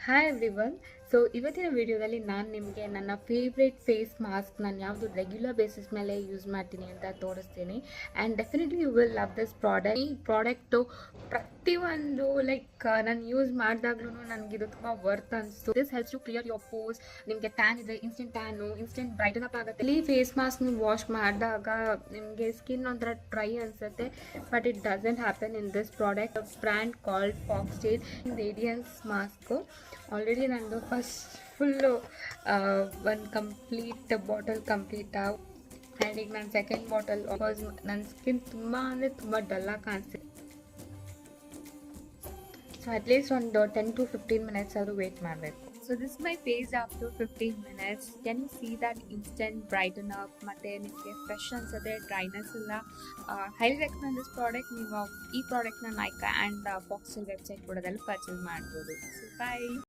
Hi everyone. So ಇವತ್ತಿನ ವಿಡಿಯೋದಲ್ಲಿ ನಾನು ನಿಮಗೆ ನನ್ನ ಫೇವ್ರೇಟ್ ಫೇಸ್ ಮಾಸ್ಕ್ ನಾನು ಯಾವುದು ರೆಗ್ಯುಲರ್ ಬೇಸಿಸ್ ಮೇಲೆ ಯೂಸ್ ಮಾಡ್ತೀನಿ ಅಂತ ತೋರಿಸ್ತೀನಿ. And definitely you will love this product. ಈ ಪ್ರಾಡಕ್ಟು ಪ್ರತಿಯೊಂದು ನಾನು ಯೂಸ್ ಮಾಡಿದಾಗ್ಲೂ ನನಗಿದು ತುಂಬ ವರ್ತ್ ಅನಿಸ್ತು. This helps to clear your pores. ನಿಮಗೆ ಟ್ಯಾನ್ ಇದೆ, ಇನ್ಸ್ಟೆಂಟ್ ಬ್ರೈಟನ್ ಅಪ್ ಆಗುತ್ತೆ. ಈ ಫೇಸ್ ಮಾಸ್ಕ್ ನೀವು ವಾಶ್ ಮಾಡಿದಾಗ ನಿಮಗೆ ಸ್ಕಿನ್ ಒಂಥರ ಡ್ರೈ ಅನಿಸುತ್ತೆ, but it doesn't happen in this product. Brand called foxtail radiance mask. Already ನಂದು ಫುಲ್ಲು ಒಂದು ಕಂಪ್ಲೀಟ್ ಬಾಟಲ್ ಕಂಪ್ಲೀಟ್ ಆ್ಯಂಡ್ ಈಗ ನಾನು ಸೆಕೆಂಡ್ ಬಾಟಲ್ ಬಿಕಾಸ್ ನನ್ನ ಸ್ಕಿನ್ ತುಂಬ ಅಂದರೆ ತುಂಬ ಡಲ್ಲಾಗಿ ಕಾಣಿಸ್ತಿದೆ. ಸೊ ಅಟ್ಲೀಸ್ಟ್ ಒಂದು 10 to 15 ಮಿನಿಟ್ಸ್ ಆದರೂ ವೇಟ್ ಮಾಡಬೇಕು. So this my face after 15 minutes. Can you see that instant brighten up ಮತ್ತು ನಿಮಗೆ ಫ್ರೆಶ್ ಅನ್ಸುತ್ತೆ, ಡ್ರೈನೆಸ್ ಇಲ್ಲ. Highly recommend this product. ನೀವು ಈ ಪ್ರಾಡಕ್ಟ್ನ ನೈಕಾ ಆ್ಯಂಡ್ ಫಾಕ್ಸ್ಟೇಲ್ ವೆಬ್ಸೈಟ್ ಕೊಡೋದಲ್ಲಿ ಪರ್ಚೇಸ್ ಮಾಡ್ಬೋದು. ಸೊ ಬಾಯ್.